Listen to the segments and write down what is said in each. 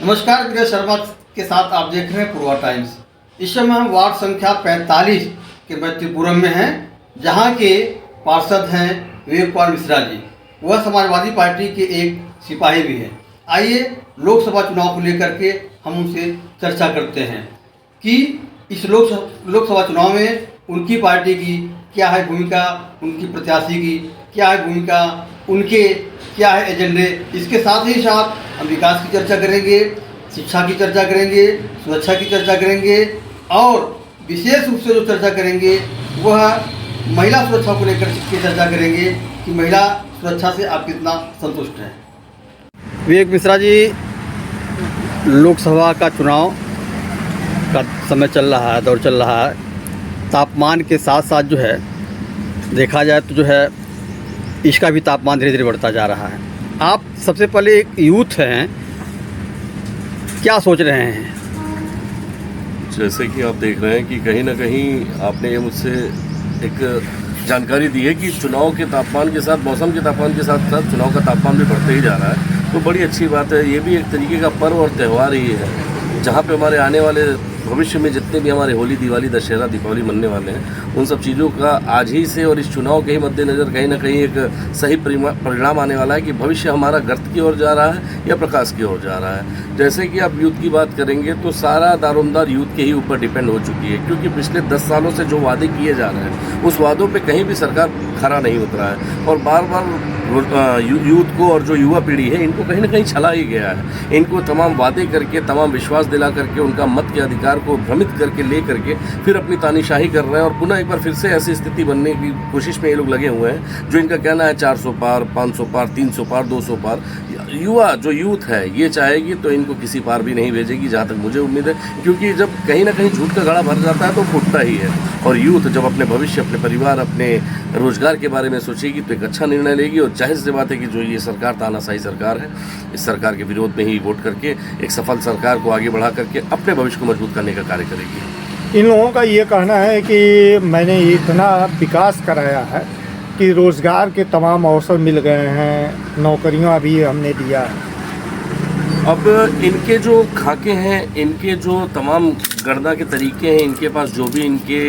नमस्कार, गिरीश शर्मा के साथ आप देख रहे हैं पूर्वा टाइम्स। इस समय हम वार्ड संख्या 45 के मैत्रीपुरम में हैं, जहां के पार्षद हैं विवेक कुमार मिश्रा जी। वह समाजवादी पार्टी के एक सिपाही भी हैं। आइए लोकसभा चुनाव को लेकर के हम उनसे चर्चा करते हैं कि इस लोकसभा चुनाव में उनकी पार्टी की क्या है भूमिका, उनकी प्रत्याशी की क्या है भूमिका, उनके क्या है एजेंडे। इसके साथ ही साथ हम विकास की चर्चा करेंगे, शिक्षा की चर्चा करेंगे, सुरक्षा की चर्चा करेंगे और विशेष रूप से जो चर्चा करेंगे वह महिला सुरक्षा को लेकर के चर्चा करेंगे कि महिला सुरक्षा से आप कितना संतुष्ट हैं। विवेक मिश्रा जी, लोकसभा का चुनाव का समय चल रहा है, दौर चल रहा है। तापमान के साथ साथ जो है देखा जाए तो जो है इसका भी तापमान धीरे धीरे बढ़ता जा रहा है। आप सबसे पहले एक यूथ हैं, क्या सोच रहे हैं? जैसे कि आप देख रहे हैं कि कहीं ना कहीं आपने ये मुझसे एक जानकारी दी है कि चुनाव के तापमान के साथ, मौसम के तापमान के साथ साथ चुनाव का तापमान भी बढ़ते ही जा रहा है, तो बड़ी अच्छी बात है। ये भी एक तरीके का पर्व और त्यौहार ही है, जहाँ पे हमारे आने वाले भविष्य में जितने भी हमारे होली, दिवाली, दशहरा, दीपावली मनने वाले हैं, उन सब चीज़ों का आज ही से और इस चुनाव के ही मद्देनज़र कहीं ना कहीं एक सही परिणाम आने वाला है कि भविष्य हमारा गर्त की ओर जा रहा है या प्रकाश की ओर जा रहा है। जैसे कि आप यूथ की बात करेंगे तो सारा दारोमदार यूथ के ही ऊपर डिपेंड हो चुकी है, क्योंकि पिछले 10 सालों से जो वादे किए जा रहे हैं उस वादों पर कहीं भी सरकार खरा नहीं उतरा है और बार बार यूथ को और जो युवा पीढ़ी है इनको कहीं ना कहीं छला ही गया है। इनको तमाम वादे करके, तमाम विश्वास दिला करके, उनका मत के अधिकार को भ्रमित करके ले करके फिर अपनी तानीशाही कर रहे हैं और पुनः एक बार फिर से ऐसी स्थिति बनने की कोशिश में ये लोग लगे हुए हैं जो इनका कहना है 400 पार, 500 पार, 300 पार, 200 पार। युवा जो यूथ है ये चाहेगी तो इनको किसी पार भी नहीं भेजेगी, जहाँ तक मुझे उम्मीद है, क्योंकि जब कहीं ना कहीं झूठ का घड़ा भर जाता है तो फूटता ही है। और यूथ जब अपने भविष्य, अपने परिवार, अपने रोजगार के बारे में सोचेगी तो एक अच्छा निर्णय लेगी और जाहिर सी बात है कि जो ये सरकार तानाशाही सरकार है, इस सरकार के विरोध में ही वोट करके एक सफल सरकार को आगे बढ़ा करके अपने भविष्य को मजबूत करने का कार्य करेगी। इन लोगों का ये कहना है कि मैंने इतना विकास कराया है कि रोज़गार के तमाम अवसर मिल गए हैं, नौकरियां भी हमने दिया है। अब इनके जो खाके हैं, इनके जो तमाम गणना के तरीके हैं, इनके पास जो भी इनके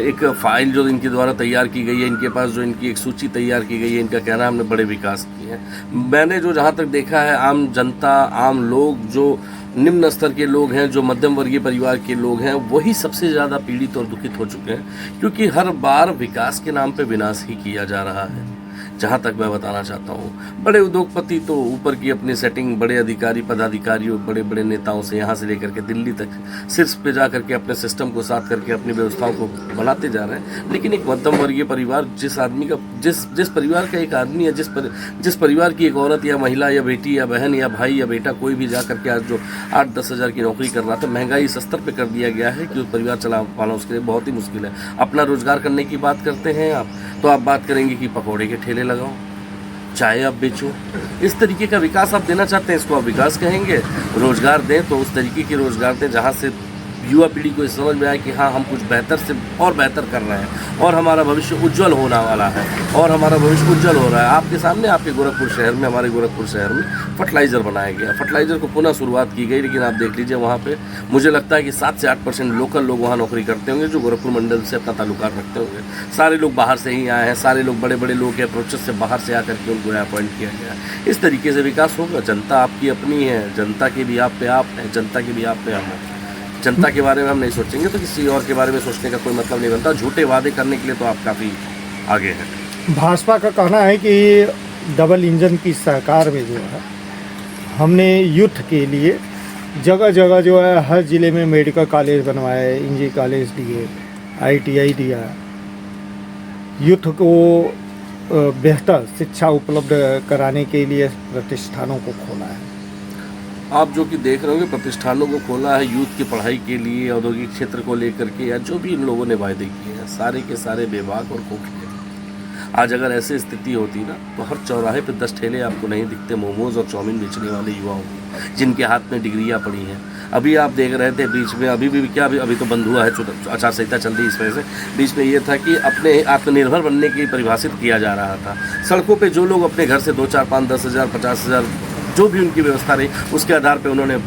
एक फ़ाइल जो इनके द्वारा तैयार की गई है, इनके पास जो इनकी एक सूची तैयार की गई है, इनका कहना है हमने बड़े विकास किए हैं। मैंने जो जहाँ तक देखा है, आम जनता, आम लोग, जो निम्न स्तर के लोग हैं, जो मध्यम वर्गीय परिवार के लोग हैं, वही सबसे ज़्यादा पीड़ित और दुखित हो चुके हैं, क्योंकि हर बार विकास के नाम पे विनाश ही किया जा रहा है। जहाँ तक मैं बताना चाहता हूँ, बड़े उद्योगपति तो ऊपर की अपनी सेटिंग, बड़े अधिकारी, पदाधिकारियों, बड़े बड़े नेताओं से यहाँ से लेकर के दिल्ली तक शीर्ष पे जा करके अपने सिस्टम को साथ करके अपनी व्यवस्थाओं को बनाते जा रहे हैं। लेकिन एक मध्यम वर्गीय परिवार, जिस आदमी का जिस परिवार का एक आदमी या जिस परिवार की एक औरत या महिला या बेटी या बहन या भाई या बेटा कोई भी जा करके आज जो 8-10 हज़ार की नौकरी कर रहा था, महंगाई इस स्तर पर कर दिया गया है कि उस परिवार चला पाना उसके लिए बहुत ही मुश्किल है। अपना रोजगार करने की बात करते हैं आप, तो आप बात करेंगे कि पकौड़े के ठेले लगाओ, चाय आप बेचो। इस तरीके का विकास आप देना चाहते हैं, इसको आप विकास कहेंगे। रोजगार दें तो उस तरीके के रोजगार दें जहाँ से युवा पीढ़ी को इस समझ में आए कि हाँ, हम कुछ बेहतर से और बेहतर कर रहे हैं और हमारा भविष्य उज्जवल होने वाला है और हमारा भविष्य उज्जवल हो रहा है। आपके सामने, आपके गोरखपुर शहर में, हमारे गोरखपुर शहर में फर्टिलाइज़र बनाया गया। फर्टिलाइज़र को पुनः शुरुआत की गई, लेकिन आप देख लीजिए वहाँ पे मुझे लगता है कि 7 से 8% लोकल लोग वहाँ नौकरी करते होंगे, जो गोरखपुर मंडल से अपना ताल्लुकात रखते होंगे। सारे लोग बाहर से ही आए हैं, सारे लोग बड़े बड़े लोग हैं, प्रोसेस से बाहर से आकर के उनको अपॉइंट किया गया। इस तरीके से विकास होगा। जनता आपकी अपनी है, जनता के भी आप पे आप हैं, जनता के भी आप पे हम हैं। जनता के बारे में हम नहीं सोचेंगे तो किसी और के बारे में सोचने का कोई मतलब नहीं बनता। झूठे वादे करने के लिए तो आप काफ़ी आगे हैं। भाजपा का कहना है कि डबल इंजन की सरकार में जो है हमने यूथ के लिए जगह जगह जो है हर ज़िले में मेडिकल कॉलेज बनवाए, इंजीनियरिंग कॉलेज दिए, ITI दिया, यूथ को बेहतर शिक्षा उपलब्ध कराने के लिए प्रतिष्ठानों को खोला है। आप जो कि देख रहे होंगे, प्रतिष्ठानों को खोला है यूथ की पढ़ाई के लिए, औद्योगिक क्षेत्र को लेकर के, या जो भी इन लोगों ने वायदे किए हैं सारे के सारे बेबाक और खोखले। आज अगर ऐसी स्थिति होती ना तो हर चौराहे पे 10 ठेले आपको नहीं दिखते मोमोज और चाउमीन बेचने वाले युवाओं को, जिनके हाथ में डिग्रियां पड़ी हैं। अभी आप देख रहे थे बीच में, अभी भी क्या, अभी तो बंद हुआ है, आचार संहिता चल रही, इस वजह से बीच में ये था कि अपने आत्मनिर्भर बनने की परिभाषित किया जा रहा था। सड़कों पे जो लोग अपने घर से 2, 4, 5, 10 हज़ार, 50 हज़ार जो भी उनकी व्यवस्था रही उसके आधार पर उन्होंने,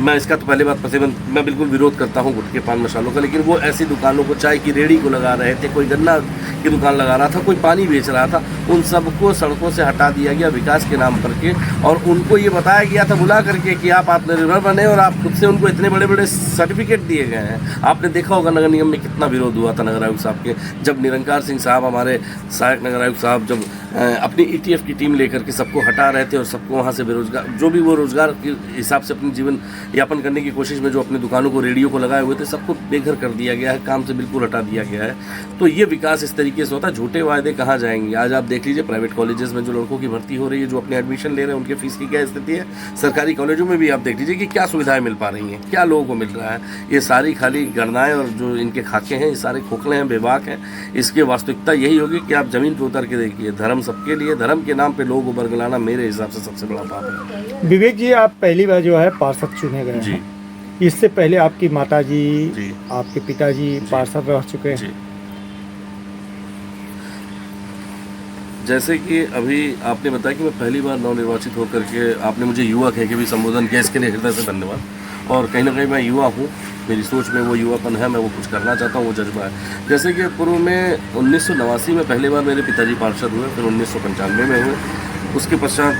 मैं इसका तो पहले बात मैं बिल्कुल विरोध करता हूँ गुटखे पान मसालों का, लेकिन वो ऐसी दुकानों को, चाय की रेहड़ी को लगा रहे थे, कोई गन्ना की दुकान लगा रहा था, कोई पानी बेच रहा था, उन सबको सड़कों से हटा दिया गया विकास के नाम पर के, और उनको ये बताया गया था बुला करके कि आप आत्मनिर्भर बने, और आप खुद से उनको इतने बड़े बड़े सर्टिफिकेट दिए गए हैं। आपने देखा होगा नगर निगम में कितना विरोध हुआ था नगर आयुक्त साहब के, जब निरंकार सिंह साहब, हमारे सहायक नगर आयुक्त साहब, जब अपनी ETF की टीम लेकर के सबको हटा रहे थे और सबको वहाँ से बेरोजगार, जो भी वो रोजगार के हिसाब से अपनी जीवन यापन करने की कोशिश में जो अपनी दुकानों को, रेडियो को लगाए हुए थे, सबको बेघर कर दिया गया है, काम से बिल्कुल हटा दिया गया है। तो ये विकास इस तरीके से होता है। झूठे वायदे कहाँ जाएंगे? आज आप देख लीजिए प्राइवेट कॉलेजेस में जो लड़कों की भर्ती हो रही है, जो अपने एडमिशन ले रहे हैं, उनके फीस की क्या स्थिति है। सरकारी कॉलेजों में भी आप देख लीजिए कि क्या सुविधाएं मिल पा रही हैं, क्या लोगों को मिल रहा है। ये सारी खाली गणनाएं और जो इनके खाके हैं, ये सारे खोखले हैं, बेबाक हैं। इसकी वास्तविकता यही होगी कि आप जमीन पर उतर के देखिए, धर्म सबके लिए, धर्म के नाम पे लोगों को बरगलाना मेरे हिसाब से सबसे बड़ा पाप है। विवेक जी, आप पहली बार जो है पार्षद चुने गए जी। हैं। इससे पहले आपकी माताजी, जी, आपके पिताजी पार्षद रह चुके हैं। जी। जैसे कि अभी आपने बताया कि मैं पहली बार नवनिर्वाचित होकर के आपने मुझे युवा कह के भी संबोधन किया, इसके लिए हृदय से धन्यवाद। और कहीं ना कहीं मैं युवा हूँ, मेरी सोच में वो युवापन है, मैं वो कुछ करना चाहता हूँ, वो जज्बा है। जैसे कि पूर्व में 1989 में पहली बार मेरे पिताजी पार्षद हुए, फिर 1995 में हुए। उसके पश्चात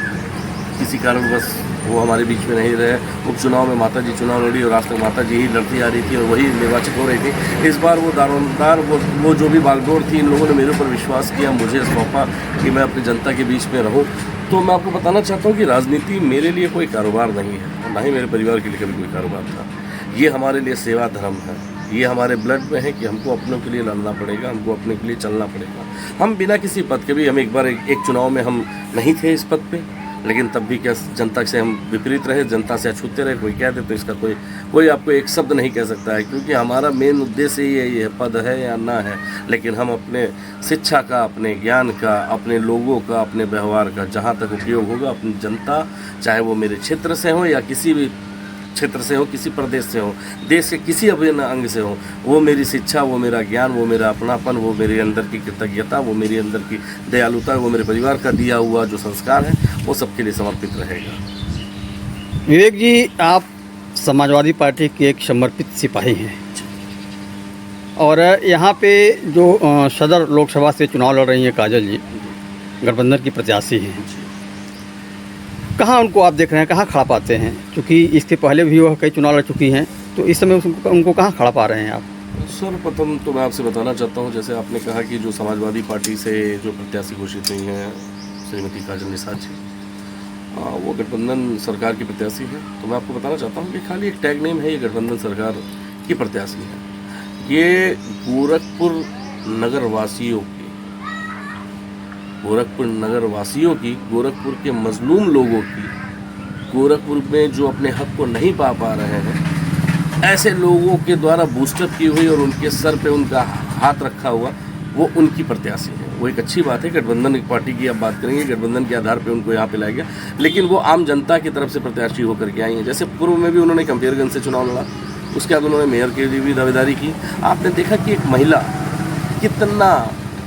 किसी कारणवश वो हमारे बीच में नहीं रहे। उपचुनाव में माताजी चुनाव लड़ी और आज तक माताजी ही लड़ती आ रही थी और वही निर्वाचित हो रही थी। इस बार वो दारोमदार, वो जो भी बागडोर थी, इन लोगों ने मेरे ऊपर विश्वास किया, मुझे सौंपा कि मैं अपनी जनता के बीच में रहूं। तो मैं आपको बताना चाहता हूं कि राजनीति मेरे लिए कोई कारोबार नहीं है, और ना ही मेरे परिवार के लिए कभी कोई कारोबार था। ये हमारे लिए सेवा धर्म है, ये हमारे ब्लड में है कि हमको अपनों के लिए लड़ना पड़ेगा, हमको अपने के लिए चलना पड़ेगा। हम बिना किसी पद के भी, हम एक बार एक चुनाव में हम नहीं थे इस पद पे, लेकिन तब भी क्या जनता से हम विपरीत रहे, जनता से अछूते रहे। कोई कह दे तो इसका कोई आपको एक शब्द नहीं कह सकता है, क्योंकि हमारा मेन उद्देश्य ये पद है या ना है। लेकिन हम अपने शिक्षा का, अपने ज्ञान का, अपने लोगों का, अपने व्यवहार का जहाँ तक उपयोग होगा, अपनी जनता, चाहे वो मेरे क्षेत्र से हो या किसी भी क्षेत्र से हो, किसी प्रदेश से हो, देश के किसी अभिन्न अंग से हो, वो मेरी शिक्षा, वो मेरा ज्ञान, वो मेरा अपनापन, वो मेरे अंदर की कृतज्ञता, वो मेरी अंदर की दयालुता, वो मेरे परिवार का दिया हुआ जो संस्कार है, वो सबके लिए समर्पित रहेगा। विवेक जी, आप समाजवादी पार्टी के एक समर्पित सिपाही हैं, और यहाँ पे जो सदर लोकसभा से चुनाव लड़ रही हैं काजल जी, गठबंधन की प्रत्याशी हैं, कहाँ उनको आप देख रहे हैं, कहाँ खड़ा पाते हैं? क्योंकि इसके पहले भी वह कई चुनाव लड़ चुकी हैं, तो इस समय उनको कहाँ खड़ा पा रहे हैं आप? सर्वप्रथम तो मैं आपसे बताना चाहता हूँ, जैसे आपने कहा कि जो समाजवादी पार्टी से जो प्रत्याशी घोषित हुई हैं श्रीमती काजल निषाद जी, वो गठबंधन सरकार की प्रत्याशी है। तो मैं आपको बताना चाहता हूँ कि खाली एक टैग नेम है, ये गठबंधन सरकार की प्रत्याशी है। ये गोरखपुर नगर वासियों की, गोरखपुर के मजलूम लोगों की, गोरखपुर में जो अपने हक को नहीं पा रहे हैं, ऐसे लोगों के द्वारा बूस्टअप की हुई और उनके सर पे उनका हाथ रखा हुआ, वो उनकी प्रत्याशी है। वो एक अच्छी बात है। गठबंधन एक पार्टी की आप बात करेंगे, गठबंधन के आधार पे उनको यहाँ पे लाया गया, लेकिन वो आम जनता की तरफ से प्रत्याशी होकर के आई हैं। जैसे पूर्व में भी उन्होंने कंपेयरगंज से चुनाव लड़ा, उसके बाद उन्होंने मेयर के लिए भी दावेदारी की। आपने देखा कि एक महिला कितना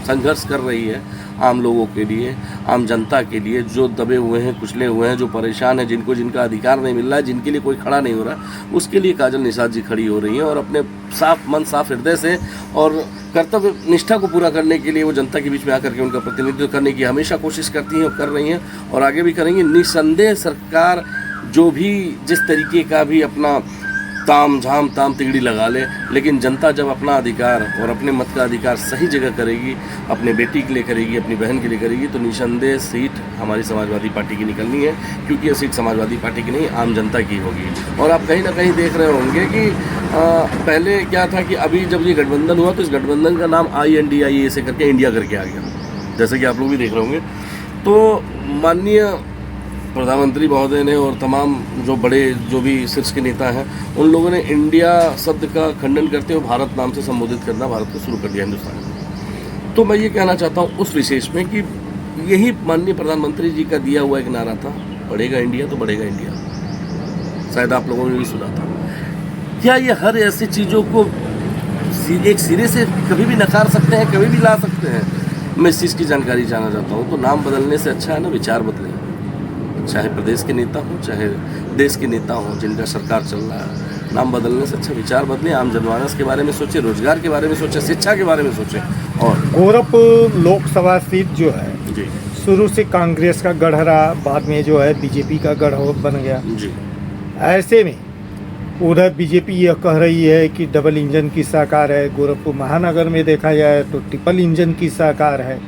संघर्ष कर रही है आम लोगों के लिए, आम जनता के लिए, जो दबे हुए हैं, कुचले हुए हैं, जो परेशान हैं, जिनका अधिकार नहीं मिल रहा है, जिनके लिए कोई खड़ा नहीं हो रहा, उसके लिए काजल निषाद जी खड़ी हो रही हैं, और अपने साफ मन, साफ हृदय से और कर्तव्य निष्ठा को पूरा करने के लिए वो जनता के बीच में आकर के उनका प्रतिनिधित्व करने की हमेशा कोशिश करती हैं और कर रही हैं, और आगे भी करेंगी। निस्संदेह सरकार जो भी जिस तरीके का भी अपना ताम तिगड़ी लगा ले, लेकिन जनता जब अपना अधिकार और अपने मत का अधिकार सही जगह करेगी, अपने बेटी के लिए करेगी, अपनी बहन के लिए करेगी, तो निसंदेह सीट हमारी समाजवादी पार्टी की निकलनी है, क्योंकि ये सीट समाजवादी पार्टी की नहीं, आम जनता की होगी। और आप कहीं ना कहीं देख रहे होंगे कि पहले क्या था कि अभी जब ये गठबंधन हुआ तो इस गठबंधन का नाम INDIA से करके इंडिया करके आ गया, जैसे कि आप लोग भी देख रहे होंगे। तो माननीय प्रधानमंत्री महोदय ने और तमाम जो भी शीर्ष के नेता हैं, उन लोगों ने इंडिया शब्द का खंडन करते हुए भारत नाम से संबोधित करना भारत को शुरू कर दिया हिंदुस्तान में। तो मैं ये कहना चाहता हूँ उस विशेष में कि यही माननीय प्रधानमंत्री जी का दिया हुआ एक नारा था, बढ़ेगा इंडिया तो बढ़ेगा इंडिया। शायद आप लोगों ने भी सुना था। क्या ये हर ऐसी चीज़ों को एक सिरे से कभी भी नकार सकते हैं, कभी भी ला सकते हैं? मैं इस चीज़ की जानकारी जानना चाहता हूँ। तो नाम बदलने से अच्छा है ना विचार बदले। चाहे प्रदेश के नेता हों चाहे देश के नेता हों, जिनका सरकार चल रहा है, नाम बदलने से अच्छा विचार बदलें, आम जनमानस के बारे में सोचें, रोजगार के बारे में सोचें, शिक्षा के बारे में सोचें। और गोरखपुर लोकसभा सीट जो है जी शुरू से कांग्रेस का गढ़ रहा, बाद में जो है बीजेपी का गढ़ बन गया। जी ऐसे में उधर बीजेपी यह कह रही है कि डबल इंजन की सरकार है, गोरखपुर महानगर में देखा जाए तो ट्रिपल इंजन की सरकार है,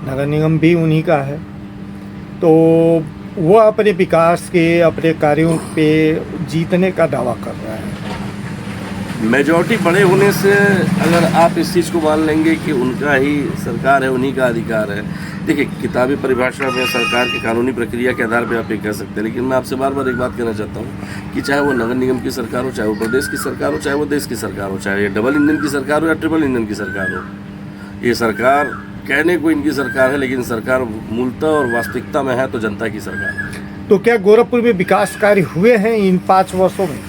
नगर निगम भी उन्हीं का है। तो वो अपने विकास के अपने कार्यों पे जीतने का दावा कर रहा है। मेजॉरिटी बड़े होने से अगर आप इस चीज़ को मान लेंगे कि उनका ही सरकार है, उन्हीं का अधिकार है, देखिए किताबी परिभाषा में सरकार की कानूनी प्रक्रिया के आधार पर आप ये कह सकते हैं, लेकिन मैं आपसे बार बार एक बात कहना चाहता हूँ कि चाहे वो नगर निगम की सरकार हो, चाहे वो प्रदेश की सरकार हो, चाहे वो देश की सरकार हो, चाहे ये डबल इंजन की सरकार हो या ट्रिपल इंजन की सरकार हो, ये सरकार कहने को इनकी सरकार है, लेकिन सरकार मूलतः और वास्तविकता में है तो जनता की सरकार है। तो क्या गोरखपुर में विकास कार्य हुए हैं इन 5 वर्षों में?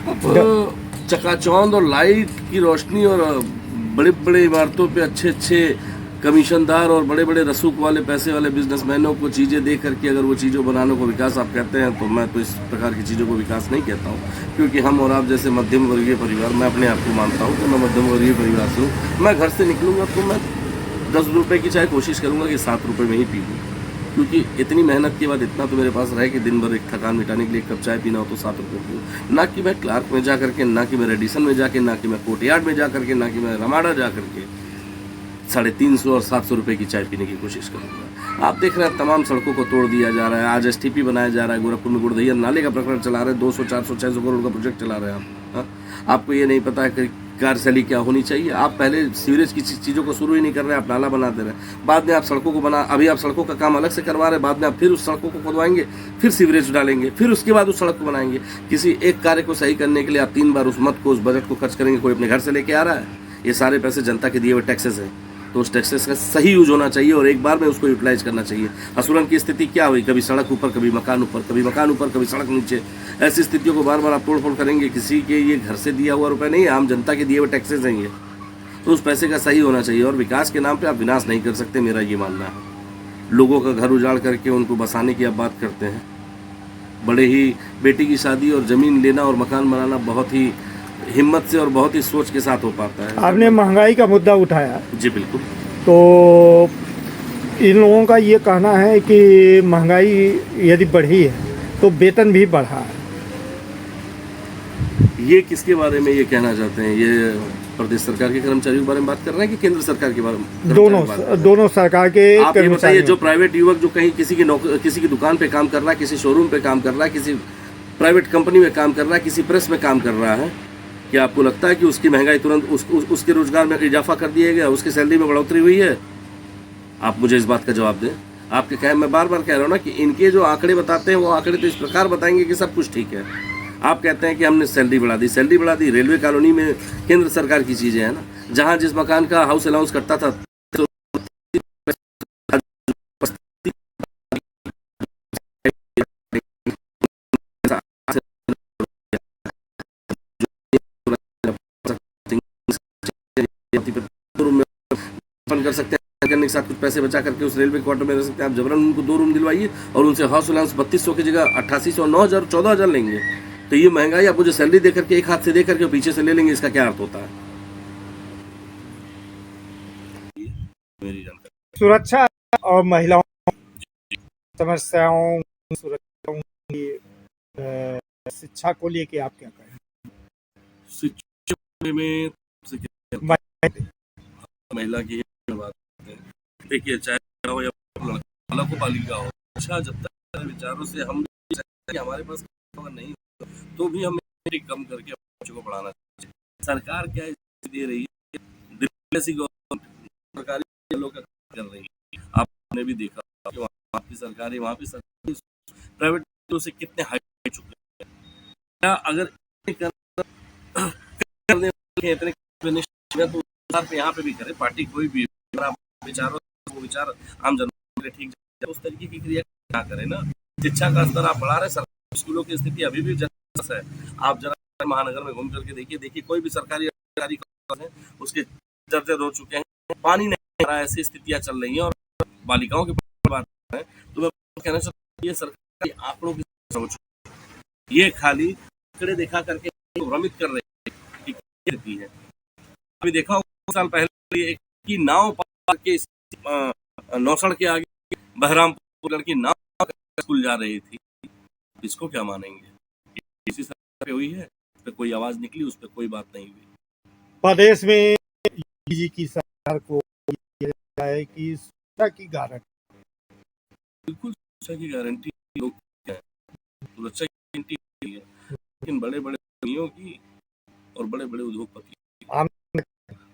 अब चकाचौंध और लाइट की रोशनी और बड़े बड़े इमारतों पे अच्छे अच्छे कमीशनदार और बड़े बड़े रसूख वाले पैसे वाले बिजनेसमैनों को चीज़ें देख करके अगर वो चीज़ों बनाने को विकास आप कहते हैं, तो मैं तो इस प्रकार की चीज़ों को विकास नहीं कहता हूँ, क्योंकि हम और आप जैसे मध्यम वर्गीय परिवार, मैं अपने आप को मानता हूँ कि मैं मध्यम वर्गीय परिवार से हूँ। मैं घर से निकलूँगा तो मैं 10 रुपये की चाय कोशिश करूँगा कि 7 रुपये में ही पी लूँ, क्योंकि इतनी मेहनत के बाद इतना तो मेरे पास रहे कि दिन भर एक थकान मिटाने के लिए एक कप चाय पीना हो तो 7 रुपये पीऊँ। ना कि मैं क्लार्क में जा करके, ना कि मैं रेडिसन में जाके, ना कि मैं कोर्टयार्ड में जा करके, ना कि मैं रमाड़ा जा करके 350 और 700 रुपये की चाय पीने की कोशिश करूँगा। आप देख रहे हैं तमाम सड़कों को तोड़ दिया जा रहा है, आज STP बनाया जा रहा है, गोरखपुर में गुड़दैया नाले का प्रकरण चला रहे हैं, 200, 400, 600 करोड़ का प्रोजेक्ट चला रहे हैं आप। हाँ? आपको ये नहीं पता है कि कार्यशैली क्या होनी चाहिए। आप पहले सीवरेज की चीज़ों को शुरू ही नहीं कर रहे हैं, आप नाला बना दे रहे हैं, बाद में आप सड़कों को अभी आप सड़कों का काम अलग से करवा रहे हैं, बाद में आप फिर उस सड़कों को खुदवाएंगे, फिर सीवरेज डालेंगे, फिर उसके बाद उस सड़क को बनाएंगे। किसी एक कार्य को सही करने के लिए आप 3 बार उस मत को, उस बजट को खर्च करेंगे। कोई अपने घर से लेके आ रहा है, ये सारे पैसे जनता के दिए हुए टैक्सेस हैं, तो उस टैक्सेस का सही यूज होना चाहिए और एक बार में उसको यूटिलाइज करना चाहिए। असुरन की स्थिति क्या हुई, कभी सड़क ऊपर, कभी मकान ऊपर, कभी मकान ऊपर, कभी सड़क नीचे। ऐसी स्थितियों को बार बार आप तोड़ फोड़ करेंगे। किसी के ये घर से दिया हुआ रुपए नहीं है, आम जनता के दिए हुए टैक्सेस हैं ये, तो उस पैसे का सही होना चाहिए। और विकास के नाम पे आप विनाश नहीं कर सकते, मेरा ये मानना है। लोगों का घर उजाड़ करके उनको बसाने की आप बात करते हैं। बड़े ही बेटी की शादी और ज़मीन लेना और मकान बनाना बहुत ही हिम्मत से और बहुत ही सोच के साथ हो पाता है। आपने महंगाई का मुद्दा उठाया, जी बिल्कुल। तो इन लोगों का ये कहना है कि महंगाई यदि बढ़ी है तो वेतन भी बढ़ा है। ये किसके बारे में ये कहना चाहते हैं? ये प्रदेश सरकार के कर्मचारियों के बारे में बात कर रहे हैं कि केंद्र सरकार के बारे में? दोनों सरकार के आप ये बताइए, कर्मचारी। जो प्राइवेट युवक जो कहीं किसी की दुकान पे काम कर रहा है, किसी शोरूम पे काम कर रहा है, किसी प्राइवेट कंपनी में काम कर रहा है, किसी प्रेस में काम कर रहा है, क्या आपको लगता है कि उसकी महंगाई तुरंत उसके रोजगार में इजाफा कर दिया गया, उसकी सैलरी में बढ़ोतरी हुई है? आप मुझे इस बात का जवाब दें। आपके कहे, मैं बार बार कह रहा हूँ ना कि इनके जो आंकड़े बताते हैं वो आंकड़े तो इस प्रकार बताएंगे कि सब कुछ ठीक है। आप कहते हैं कि हमने सैलरी बढ़ा दी। रेलवे कॉलोनी में केंद्र सरकार की चीज़ें हैं ना, जहाँ जिस मकान का हाउस अलाउंस करता था कर सकते हैं, करने के साथ कुछ पैसे बचा करके उस रेलवे क्वार्टर में रह सकते हैं। आप जबरन उनको 2 रूम दिलवाइए और उनसे हाउस अलाउंस 3200 की जगह 8800, 9000, 14000 लेंगे। तो ये महंगाई आप मुझे सैलरी दे करके एक हाथ से दे करके पीछे से ले लेंगे, इसका क्या अर्थ होता है? मेरी जानकारी। सुरक्षा और महिलाओं समस्याओं, सुरक्षा की शिक्षा को लेके आप क्या कहें? शिक्षा में महिला की बात है, देखिए चाहे हो या लड़का को बालिका हो, अच्छा जब तक विचारों से हम हमारे पास नहीं हो तो भी हमें कम करके बच्चों को पढ़ाना चाहिए। सरकार क्या दे रही है, सरकारी लोग कर रही है। आपने भी देखा कि वहाँ की सरकारी, वहाँ पे प्राइवेट से कितने हाई चुके हैं। क्या अगर इतने यहाँ पे भी करे, पार्टी कोई भी विचारों वो विचार आम जनता के ठीक उस तरीके की क्रिया क्या करे ना। शिक्षा का स्तर आप बढ़ा रहे, सरकारी स्कूलों की स्थिति अभी भी जैसा है। आप जरा महानगर में घूम करके देखिए कोई भी सरकारी अधिकारी है उसके जर्जर हो चुके हैं, पानी नहीं आ रहा है, ऐसी स्थितियां चल रही हैं। और बालिकाओं की बात है तो मैं कहना चाहता ये सरकारी आंकड़ों की सोच, ये खाली आंकड़े दिखा करके भ्रमित कर रही है कि क्या देती है। अभी देखा होगा साल पहले एक की नाव पार के नौसड़ के आगे बहरामपुर लड़की नाव स्कूल जा रही थी। इसको क्या मानेंगे? इसी सरकार पे हुई है, उस पर कोई आवाज निकली, उस पर कोई बात नहीं हुई। प्रदेश में जी की सरकार को ये है कि सुरक्षा की गारंटी, बिल्कुल सुरक्षा की गारंटी लोग क्या है, सुरक्षा की गारंटी नहीं है, लेकिन बड़े बड़े कंपनियों की और बड़े बड़े उद्योगपति आम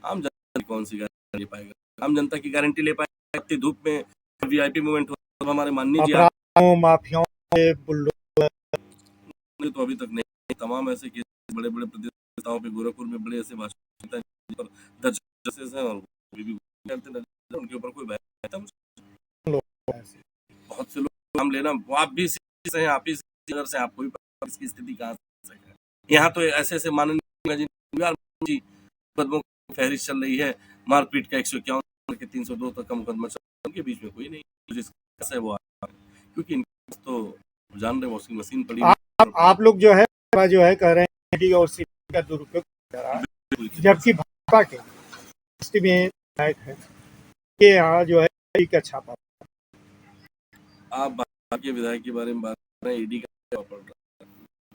आम जनता की कौन सी गारंटी ले पाएगा? आम जनता की गारंटी ले पाएगा? इतनी धूप में वीआईपी मूवमेंट हो, तो हमारे माननीय जी अपराधियों माफियाओं के बुल्डोजर आपने तो अभी तक नहीं, तमाम ऐसे केस बड़े बड़े प्रदेश नेताओं पे गोरखपुर में बड़े ऐसे भाषण देते हैं, जिन पर 10 जजेस हैं और वो भी करते नजर आते हैं, उनके ऊपर कोई बहस नहीं था। लोग ऐसे। बहुत से लोग नाम लेना, आप भी से हैं, आप ही से नजर से आपको भी पता है इसकी स्थिति कहाँ से है। यहाँ तो ऐसे ऐसे माननीय जी मुकदमों की फहरिस्त चल रही है, मारपीट का 151 के 302 तक का मुकदमा चल रहा है, उनके बीच में कोई नहीं, जिसका है वो आ रहा है। क्योंकि इनके पास तो जान रहे वॉशिंग मशीन पड़ी हुई है। आप लोग जो है कह रहे हैं ईडी और सीबीआई का दुरुपयोग कर रहा है, जबकि भाजपा के दृष्टि में विधायक है कि यहाँ जो है ईडी का छापा। आप भाजपा के विधायक के बारे में बात कर रहे हैं, ईडी का क्या पड़ रहा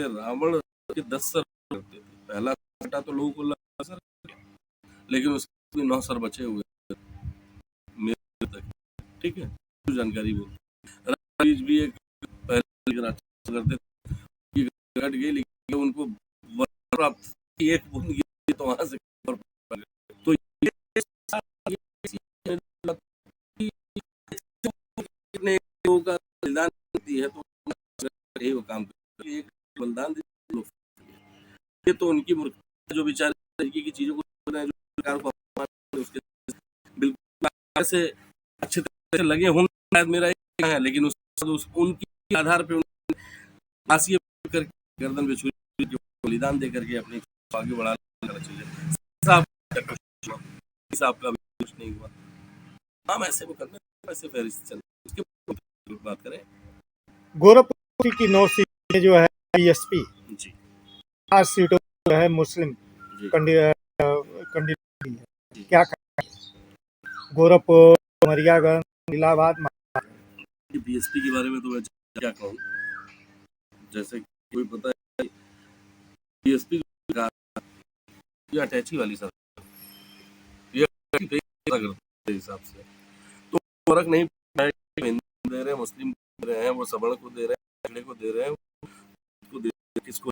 है? रावण के 10 सर करते थे, पहला कटा तो लोगों को लगा सर, लेकिन उसके 9 सर बचे हुए मेरे तक, ठीक है, तो जानकारी बोल राजीव भी एक पहले करते थे, घट गई, लेकिन उनको प्राप्त एक बूंद गिरी तो वहां से तो ये लोगों का बलिदान देती है, तो यही वो काम करते हैं, एक बलिदान देती है, ये तो उनकी मूर्खता, जो बेचारे तरीके की चीजों को जो सरकार को उसके बिल्कुल से अच्छे तरह से लगे होंगे, शायद मेरा एक है, लेकिन उस उनकी आधार पे फांसी कर गर्दन पे छुरी बलिदान दे करके अपनी आगे बढ़ाना चाहिए। साहब का भी कुछ नहीं हुआ, हम ऐसे मुकदमे ऐसे फहरिस्त चल उसके बात करें। गोरखपुर की 9 सीटें जो है बीएसपी, जी 5 सीटों जो है मुस्लिम जी कैंडिडेट है। क्या गोरखपुर, मरियागंज, इलाहाबाद, बीएसपी के बारे में तो मैं क्या कहूँ, जैसे कोई पता है बीएसपी या अटैची वाली सर करते हिसाब से तो फर्क नहीं पड़ा है कि हिंदू दे रहे हैं, मुस्लिम दे रहे हैं, वो सबड़ को दे रहे हैं, को दे रहे हैं, किसको